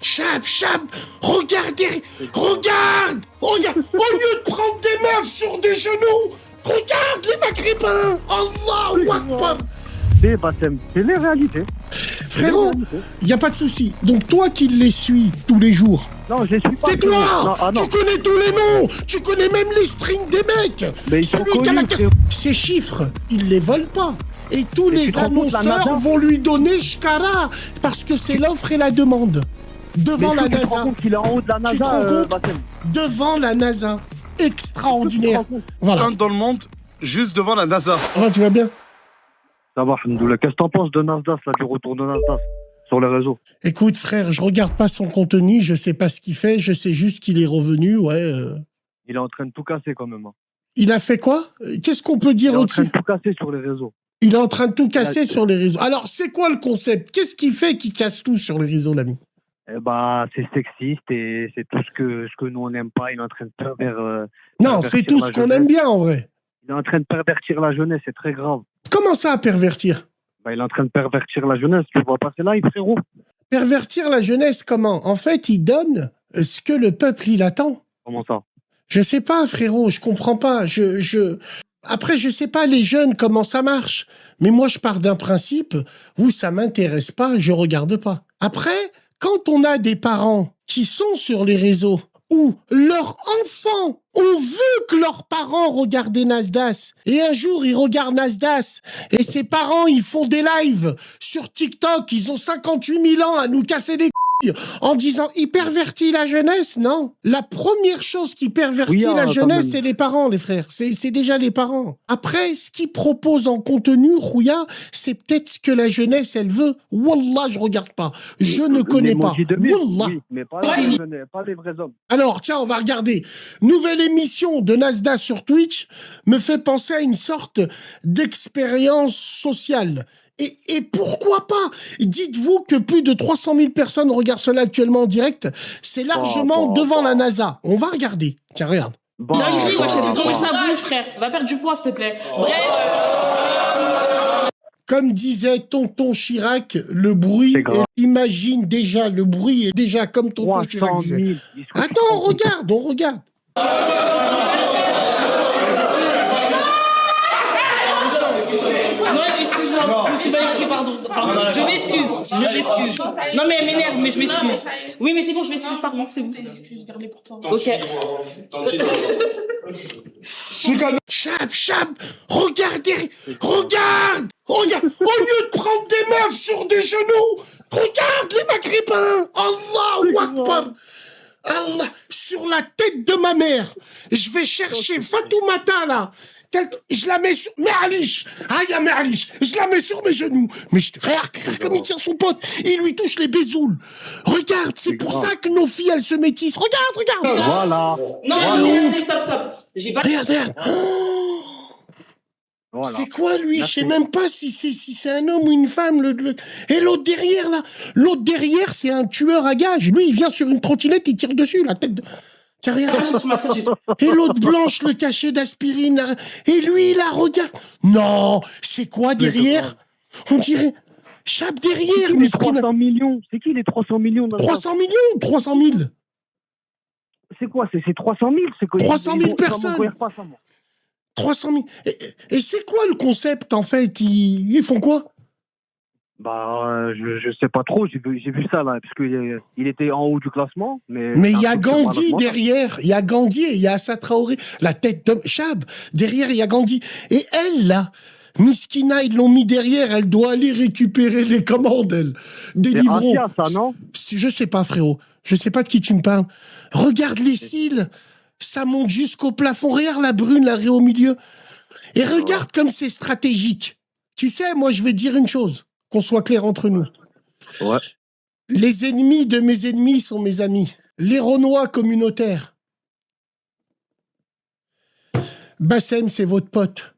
Chab, Chab, regardez, regarde. Au lieu de prendre des meufs sur des genoux, regarde les Maghrébins. Allahu Akbar. C'est Bassem, c'est les réalités. Frérot, il n'y a pas de souci. Donc toi qui les suis tous les jours. Non, je les suis pas. Tais-toi. Tu connais tous les noms. Tu connais même les strings des mecs. Mais ils sont Celui qui a la connus, casse... Ces chiffres, ils les volent pas. Et tous les annonceurs vont lui donner Shkara parce que c'est l'offre et la demande. Devant la NASA. Tu te rends compte qu'il est en haut de la Tu te NASA, rends compte Bassem. Devant la NASA. Extraordinaire. Voilà. Dans le monde, juste devant la NASA. Ouais, tu vas bien? Ça va, Alhamdoulilah. Qu'est-ce que t'en penses de Nasdaq, là, du retour de Nasdaq sur les réseaux? Écoute, frère, je regarde pas son contenu, je sais pas ce qu'il fait, je sais juste qu'il est revenu, ouais. Il est en train de tout casser quand même. Hein. Il a fait quoi? Qu'est-ce qu'on peut dire au-dessus? Il est en train de tout casser sur les réseaux. Il est en train de tout casser sur les réseaux. Alors, c'est quoi le concept? Qu'est-ce qui fait qu'il casse tout sur les réseaux, l'ami? Eh bah, c'est sexiste et c'est tout ce que nous on n'aime pas. Il est en train de Non, c'est tout ce qu'on aime bien en vrai. Il est en train de pervertir la jeunesse, c'est très grave. Comment ça, pervertir? Bah, il est en train de pervertir la jeunesse. Tu vois pas, c'est là, frérot. Pervertir la jeunesse, comment? En fait, il donne ce que le peuple, il attend. Comment ça? Je sais pas, frérot, je comprends pas. Après, je sais pas, les jeunes, comment ça marche. Mais moi, je pars d'un principe où ça m'intéresse pas, je regarde pas. Après, quand on a des parents qui sont sur les réseaux, où leurs enfants ont vu que leurs parents regardaient Nasdaq, et un jour, ils regardent Nasdaq, et ses parents, ils font des lives sur TikTok, ils ont 58 000 ans à nous casser les en disant, il pervertit la jeunesse, non? La première chose qui pervertit la jeunesse, c'est les parents, les frères. C'est déjà les parents. Après, ce qu'ils proposent en contenu, Rouya, c'est peut-être ce que la jeunesse, elle veut. Wallah, je regarde pas. Je ne connais pas. Wallah. Oui, mais pas les vrais hommes. Alors, tiens, on va regarder. Nouvelle émission de Nasdaq sur Twitch me fait penser à une sorte d'expérience sociale. Et pourquoi pas? Dites-vous que plus de 300 000 personnes regardent cela actuellement en direct. C'est largement devant la NASA. On va regarder. Tiens, regarde. Non, je dis, moi, je t'ai tourné sa bouche, frère. Va perdre du poids, s'il te plaît. Bref. Comme disait tonton Chirac, le bruit, imagine déjà, le bruit est déjà comme tonton Chirac disait. Attends, on regarde. Pardon. Je m'excuse. Non, mais elle m'énerve, mais je m'excuse. Oui, mais c'est bon, je m'excuse, pardon, c'est bon. Excuse, garde-les pour toi. Ok. Chab, regardez, regarde. Au lieu de prendre des meufs sur des genoux, regarde les Maghrébins. Allahu Akbar. Allah, sur la tête de ma mère. Je vais chercher Fatoumata, là. Je la mets sur... Me'alish. Aïe, Me'alish. Je la mets sur mes genoux. Mais regarde comme il tient son pote. Il lui touche les bézoules. Regarde, c'est pour ça que nos filles, elles se métissent. Regarde. Voilà. Non, stop. J'ai pas... Regarde. Voilà. C'est quoi, lui? Je sais même pas si c'est un homme ou une femme. Et l'autre derrière, là. L'autre derrière, c'est un tueur à gages. Lui, il vient sur une trottinette, il tire dessus, la tête de... Tiens, regarde. Et l'autre blanche, le cachet d'aspirine. Et lui, là, regarde. Non, c'est quoi derrière? On dirait... Chab derrière, mais 300 millions. C'est qui les 300 millions? 300 millions ou 300 000? C'est quoi? C'est 300 000? C'est quoi? 300 000 personnes. 300 000. Et c'est quoi le concept, en fait? Ils font quoi? Bah, je sais pas trop. J'ai vu ça, là, parce qu'il était en haut du classement. Mais il y a Gandhi derrière. Il y a Gandhi et il y a Assa Traoré. La tête de Chab. Derrière, il y a Gandhi. Et elle, là, Miskina, ils l'ont mis derrière. Elle doit aller récupérer les commandes, elle. Des livrons. C'est ça, non? Je sais pas, frérot. Je sais pas de qui tu me parles. Regarde les cils. Ça monte jusqu'au plafond. Regarde la brune, là, au milieu. Et regarde comme c'est stratégique. Tu sais, moi, je vais dire une chose. Qu'on soit clair entre nous. Ouais. Les ennemis de mes ennemis sont mes amis. Les Renois communautaires. Bassem, c'est votre pote.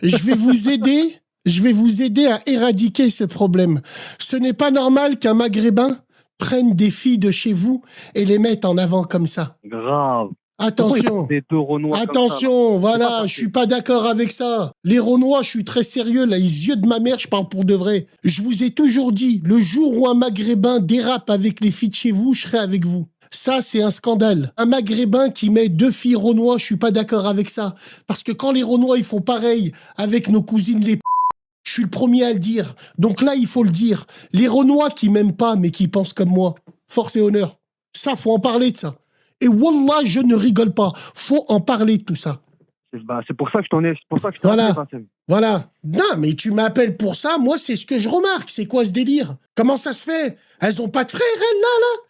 Je vais vous aider. Je vais vous aider à éradiquer ce problème. Ce n'est pas normal qu'un Maghrébin prenne des filles de chez vous et les mette en avant comme ça. Grave. Attention. Des deux Renois comme ça, là. Attention, voilà, pas je suis pas d'accord avec ça. Les Renois, je suis très sérieux, là, les yeux de ma mère, je parle pour de vrai. Je vous ai toujours dit, le jour où un Maghrébin dérape avec les filles de chez vous, je serai avec vous. Ça, c'est un scandale. Un Maghrébin qui met 2 filles Renois, je suis pas d'accord avec ça. Parce que quand les Renois, ils font pareil avec nos cousines les je suis le premier à le dire. Donc là, il faut le dire. Les Renois qui m'aiment pas, mais qui pensent comme moi, force et honneur. Ça, faut en parler de ça. Et wallah, je ne rigole pas. Faut en parler de tout ça. C'est pour ça que je t'en ai. C'est pour ça que je t'ai Voilà. appelé, Bassem. Voilà. Non, mais tu m'appelles pour ça. Moi, c'est ce que je remarque. C'est quoi ce délire? Comment ça se fait? Elles ont pas de frères, elles, là?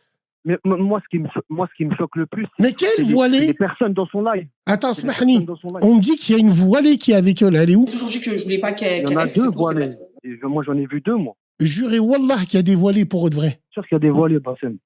Mais moi, ce qui me choque le plus, Mais quelle c'est les voilée? personnes dans son live. Attends, C'est les Smahni. personnes dans son live. On me dit qu'il y a une voilée qui est avec eux, là. Elle est où? J'ai toujours dit que je voulais pas Il qu'elle y en a reste, deux c'est tout, c'est voilées. pas- Et moi, j'en ai vu 2, moi. Jurez wallah qu'il y a des voilées pour eux de vrai. Je suis sûr qu'il y a des voilées, Bassem.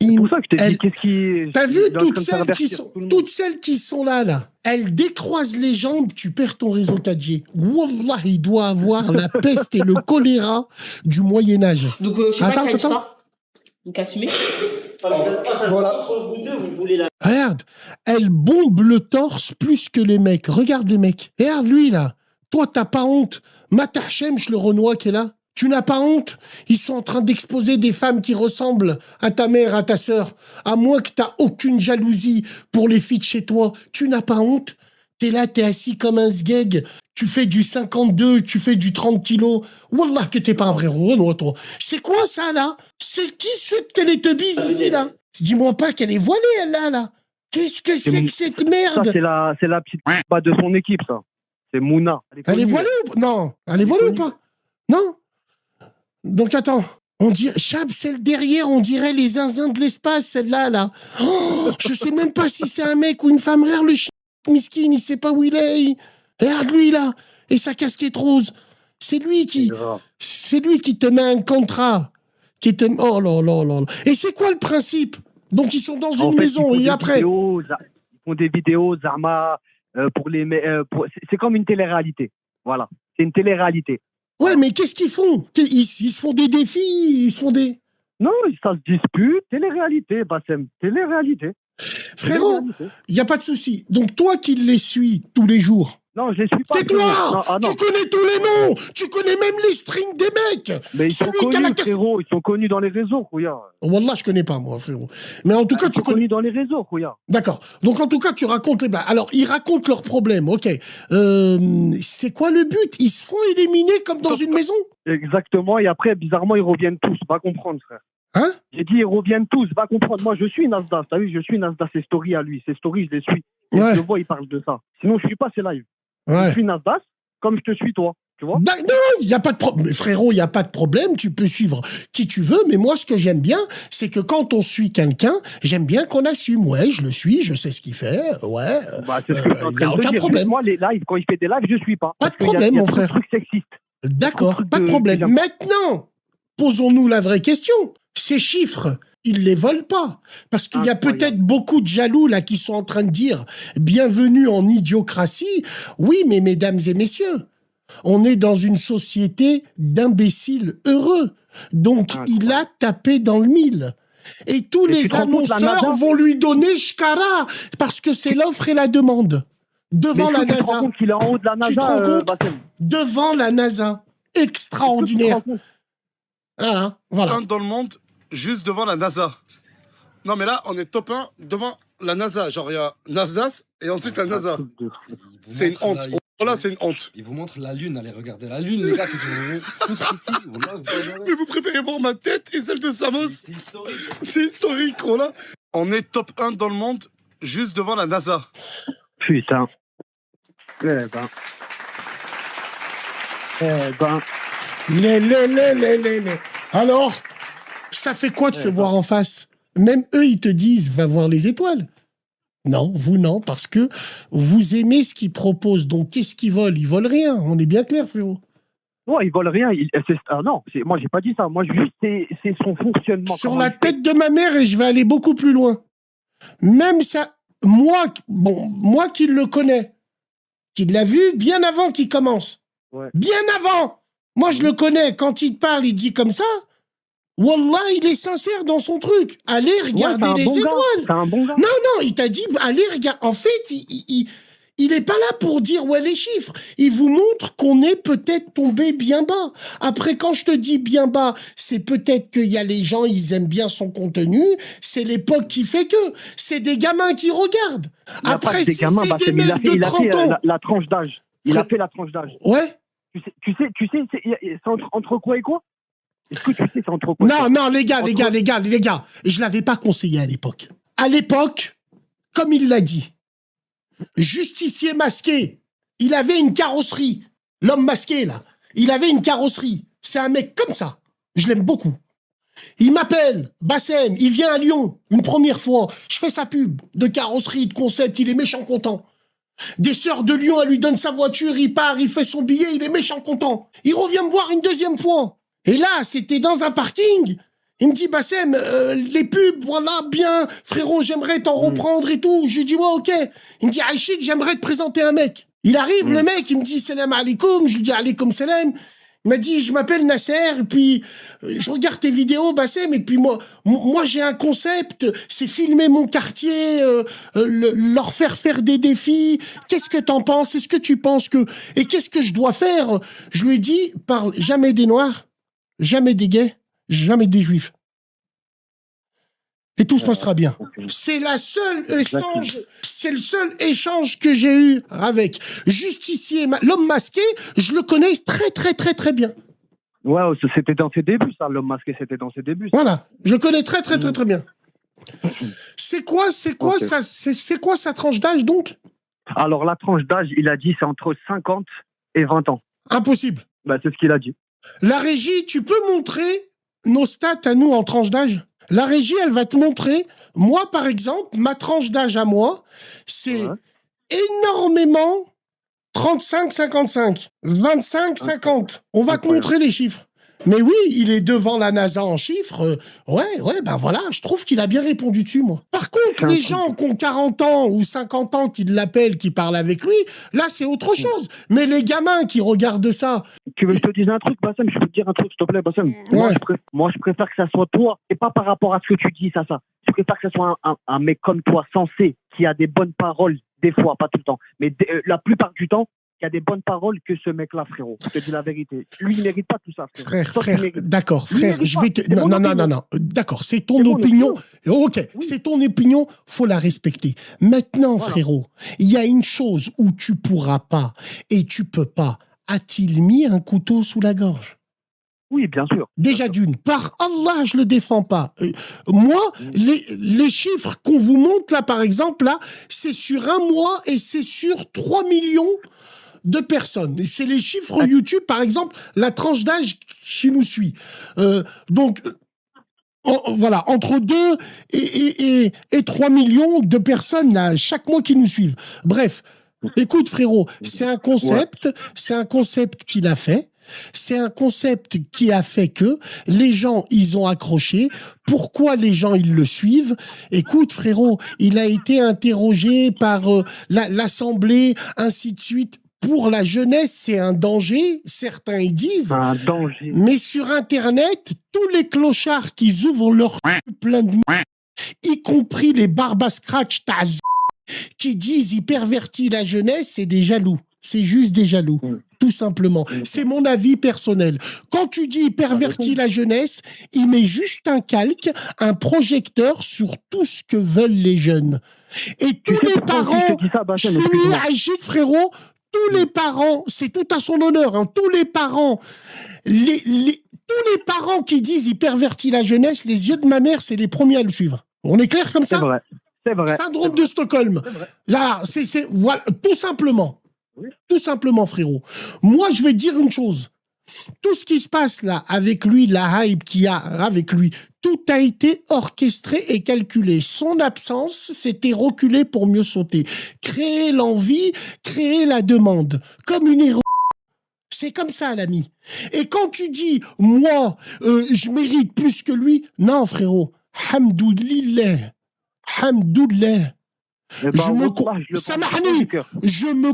C'est pour ça que je t'ai Elle- dit, qu'est-ce qui... T'as vu il est en train toutes de faire celles, qui avertir sont, tout le monde. toutes celles qui sont là, elles décroisent les jambes, tu perds ton réseau 4G. Wallah, il doit avoir la peste et le choléra du Moyen-Âge. Donc, je sais Attends, pas qui a dit attends. ça. Donc, assumez. Regarde, elle bombe le torse plus que les mecs. Regarde les mecs. Regarde lui là. Toi, t'as pas honte. Matahchem, le Renoir qui est là. Tu n'as pas honte. Ils sont en train d'exposer des femmes qui ressemblent à ta mère, à ta sœur. À moins que t'as aucune jalousie pour les filles de chez toi. Tu n'as pas honte. T'es là, t'es assis comme un sgeg. Tu fais du 52, tu fais du 30 kilos. Wallah que t'es pas un vrai Renoir, toi. C'est quoi ça, là? C'est qui ce Télétubbies ici, là? Dis-moi pas qu'elle est voilée, elle, là. Qu'est-ce que c'est que cette Ça, merde? c'est la petite pas de son équipe, ça. C'est Mouna. Elle est connue. voilée ou pas? Non. Elle est voilée ou pas? Non. Donc attends. On dirait, Chab, celle derrière, on dirait les zinzins de l'espace, celle-là, là. Oh, je sais même pas si c'est un mec ou une femme. Regarde le chien, miskin, il sait pas où il est. Regarde lui, là. Et sa casquette rose. C'est lui qui te met un contrat. Oh là là là là. Et c'est quoi le principe? Donc ils sont dans une maison et après. Ils font des vidéos, Zama, pour les. C'est comme une télé-réalité. Voilà. C'est une télé-réalité. Ouais, mais qu'est-ce qu'ils font? Ils se font des défis, ils se font des... Non, ça se dispute. Télé-réalité, Bassem. Télé-réalité. Frérot, il n'y a pas de souci. Donc toi qui les suis tous les jours, Non, je ne suis pas. tais-toi! Non. Tu connais tous les noms! Tu connais même les strings des mecs! Mais ils sont Celui qui a la connus, casquette... frérot. Ils sont connus dans les réseaux, Khouya. Wallah, je connais pas, moi, frérot. Mais en tout cas, Ils tu sont connais... connus dans les réseaux, Khouya. D'accord. Donc en tout cas, tu racontes les blagues. Alors, ils racontent leurs problèmes, ok. C'est quoi le but? Ils se font éliminer comme dans une maison? Exactement. Et après, bizarrement, ils reviennent tous. Va comprendre, frère. Hein? J'ai dit, ils reviennent tous. Va comprendre. Moi, je suis Nasdaq. T'as vu, je suis Nasdaq. Ses stories à lui. Ses stories, je les suis. Et Ouais. je vois, il parle de ça. Sinon, je suis pas ses lives. Je Ouais. suis Nasdaq comme je te suis, toi. Tu vois? Non, il n'y a pas de problème. Frérot, il n'y a pas de problème. Tu peux suivre qui tu veux. Mais moi, ce que j'aime bien, c'est que quand on suit quelqu'un, j'aime bien qu'on assume. Ouais, je le suis, je sais ce qu'il fait. Ouais. C'est ce que je suis en Il n'y train a de te aucun dire. problème. Moi, les lives, quand il fait des lives, je suis pas. Pas de Parce qu'il y a- problème, il y a mon trop de frère. trucs sexistes. D'accord, pas de de- problème. de- Maintenant, posons-nous la vraie question. Ces chiffres, ils les volent pas. Parce qu'il y a Incroyable. peut-être beaucoup de jaloux là qui sont en train de dire bienvenue en idiocratie. Oui, mais mesdames et messieurs, on est dans une société d'imbéciles heureux. Donc, il a tapé dans le mille. Et tous Et tu les te rends compte, la annonceurs NASA vont lui donner shkara parce que c'est l'offre et la demande. Devant Mais la est-ce que tu te rends NASA. compte qu'il est en haut de la Tu te NASA, rends compte Bassem? Devant la NASA. Est-ce que tu te Extraordinaire. rends compte? Voilà. Un dans le monde, juste devant la NASA. Non, mais là, on est top 1 devant la NASA. Genre, il y a Nasdaq et ensuite la NASA. C'est une honte. Oh là, c'est une honte. Il vous montre la lune, allez regarder la lune, les gars, qui sont foutre ici. Mais vous préférez voir ma tête et celle de Samos? C'est historique. C'est historique, oh là. On est top 1 dans le monde, juste devant la NASA. Putain. Eh ben. Les. Alors, ça fait quoi de se voir en face? Même eux, ils te disent, va voir les étoiles. Non, vous non, parce que vous aimez ce qu'ils proposent. Donc, qu'est-ce qu'ils volent? Ils volent rien. On est bien clair, frérot. Non, ils volent rien. Non, moi, j'ai pas dit ça. Moi, juste, c'est son fonctionnement. Sur comment la il fait. tête de ma mère, et je vais aller beaucoup plus loin. Même ça, moi qui le connais, qui l'a vu bien avant qu'il commence. Ouais. Bien avant. Moi, je le connais. Quand il parle, il dit comme ça. Wallah, il est sincère dans son truc. Allez regarder Ouais, les c'est un bon gars. étoiles. C'est un bon gars. Non, non, il t'a dit, allez regarder. En fait, il est pas là pour dire ouais les chiffres. Il vous montre qu'on est peut-être tombé bien bas. Après, quand je te dis bien bas, c'est peut-être qu'il y a les gens, ils aiment bien son contenu. C'est l'époque qui fait que. C'est des gamins qui regardent. Il y a Après, pas que des si gamins, c'est des mecs de 30 ans. la tranche d'âge. Il a fait la tranche d'âge. Ouais. Tu sais, c'est entre quoi et quoi? Est-ce que tu sais c'est entre quoi et quoi? Non, les gars, je l'avais pas conseillé à l'époque. À l'époque, comme il l'a dit, justicier masqué, il avait une carrosserie. L'homme masqué, là, il avait une carrosserie. C'est un mec comme ça. Je l'aime beaucoup. Il m'appelle, Bassem, il vient à Lyon, une première fois. Je fais sa pub de carrosserie, de concept, il est méchant content. Des sœurs de Lyon, elle lui donne sa voiture, il part, il fait son billet, il est méchant content. Il revient me voir une deuxième fois. Et là, c'était dans un parking. Il me dit, Bassem, les pubs, voilà, bien, frérot, j'aimerais t'en reprendre et tout. Je lui dis, ouais, ok. Il me dit, Aïchik, j'aimerais te présenter un mec. Il arrive, le mec, il me dit, salam alaikum. Je lui dis, alaikum salam. Il m'a dit, je m'appelle Nasser, et puis je regarde tes vidéos, Bassem, et puis moi j'ai un concept, c'est filmer mon quartier, leur faire des défis. Qu'est-ce que t'en penses? Est-ce que tu penses que... Et qu'est-ce que je dois faire? Je lui ai dit, parle jamais des Noirs, jamais des gays, jamais des Juifs. Et tout se passera bien. C'est le seul échange que j'ai eu avec justicier, l'homme masqué, je le connais très bien. Ouais, c'était dans ses débuts, ça, l'homme masqué, c'était dans ses débuts. Voilà, je le connais très bien. C'est quoi sa tranche d'âge donc? Alors, la tranche d'âge, il a dit, c'est entre 50 et 20 ans. Impossible. Bah, c'est ce qu'il a dit. La régie, tu peux montrer nos stats à nous en tranche d'âge? La régie, elle va te montrer. Moi, par exemple, ma tranche d'âge à moi, c'est énormément 35-55, 25-50. On va te montrer les chiffres. Mais oui, il est devant la NASA en chiffres. Ouais, ben voilà, je trouve qu'il a bien répondu dessus, moi. Par contre, les gens qui ont 40 ans ou 50 ans qui l'appellent, qui parlent avec lui, là, c'est autre chose. Mais les gamins qui regardent ça... Tu veux que je te dise un truc, Bassem? Je peux te dire un truc, s'il te plaît, Bassem? Ouais. Moi, je préfère que ça soit toi, et pas par rapport à ce que tu dis, ça. Je préfère que ça soit un mec comme toi, sensé, qui a des bonnes paroles, des fois, pas tout le temps, mais la plupart du temps, qui a des bonnes paroles que ce mec-là, frérot. Je te dis la vérité. Lui, il mérite pas tout ça, frère. D'accord, frère, je vais te... Non. D'accord, c'est ton opinion. Ok, oui. C'est ton opinion, faut la respecter. Maintenant, voilà. Frérot, il y a une chose où tu pourras pas et tu peux pas. A-t-il mis un couteau sous la gorge? Oui, bien sûr. Déjà d'une, par Allah, je le défends pas. Moi, les chiffres qu'on vous montre là, par exemple, là, c'est sur un mois et c'est sur 3 millions de personnes. C'est les chiffres YouTube, par exemple, la tranche d'âge qui nous suit. Donc, voilà, entre 2 et 3 millions de personnes là, chaque mois qui nous suivent. Bref, écoute frérot, c'est un concept qu'il a fait. C'est un concept qui a fait que les gens, ils ont accroché. Pourquoi les gens, ils le suivent? Écoute, frérot, il a été interrogé par l'Assemblée, ainsi de suite. Pour la jeunesse, c'est un danger, certains y disent. Un danger. Mais sur Internet, tous les clochards qui ouvrent leur plein de y compris les barbascratch qui disent il pervertit la jeunesse, c'est des jaloux. C'est juste des jaloux, tout simplement. C'est mon avis personnel. Quand tu dis il pervertit la jeunesse, il met juste un calque, un projecteur sur tout ce que veulent les jeunes. Et tous les parents, frérot, tous les parents, c'est tout à son honneur, hein, tous les parents, tous les parents qui disent il pervertit la jeunesse, les yeux de ma mère, c'est les premiers à le suivre. On est clair comme ça? C'est vrai. C'est vrai. Syndrome de Stockholm. Là, voilà, tout simplement. Tout simplement, frérot. Moi, je vais te dire une chose. Tout ce qui se passe là, avec lui, la hype qu'il y a avec lui, tout a été orchestré et calculé. Son absence, c'était reculer pour mieux sauter. Créer l'envie, créer la demande. Comme une héroïne. C'est comme ça, l'ami. Et quand tu dis, moi, je mérite plus que lui, non, frérot. Hamdoulillah. Hamdoulillah. Eh ben, Je me wallah, je le Samahni, prends du cœur. je me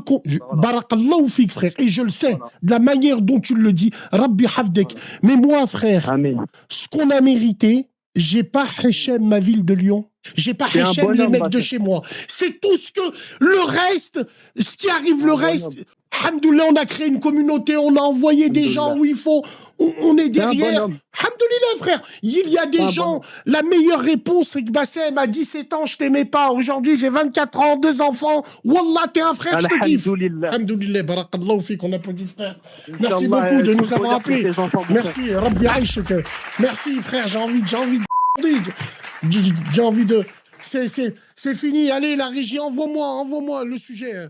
Barakallahu fik, frère, et je le sais, Voilà. de la manière dont tu le dis, Rabbi Hafdek. Mais moi, frère, Amen. ce qu'on a mérité, j'ai pas Hachem, ma ville de Lyon. J'ai pas C'est un Hachem, les bonhomme, mecs de Bassem. chez moi. C'est tout ce que. Le reste, ce qui arrive, le Un reste. Alhamdoulilah, on a créé une communauté, on a envoyé des gens où il faut. On est C'est un derrière. bonhomme. Alhamdoulilah, frère. Il y a des un gens. La meilleure réponse, c'est que Bassem, à 17 ans, je t'aimais pas. Aujourd'hui, j'ai 24 ans, 2 enfants. Wallah, t'es un frère, je te kiffe. Alhamdoulilah. Alhamdoulilah, barakallahu fik, on applaudit, frère. Merci Inch'Allah, beaucoup de tout nous le avoir bonheur pour appelés. tes enfants, mon frère. Merci, Rabbi Aïchek. Merci, frère, j'ai envie de. C'est fini. Allez, la régie, envoie-moi le sujet.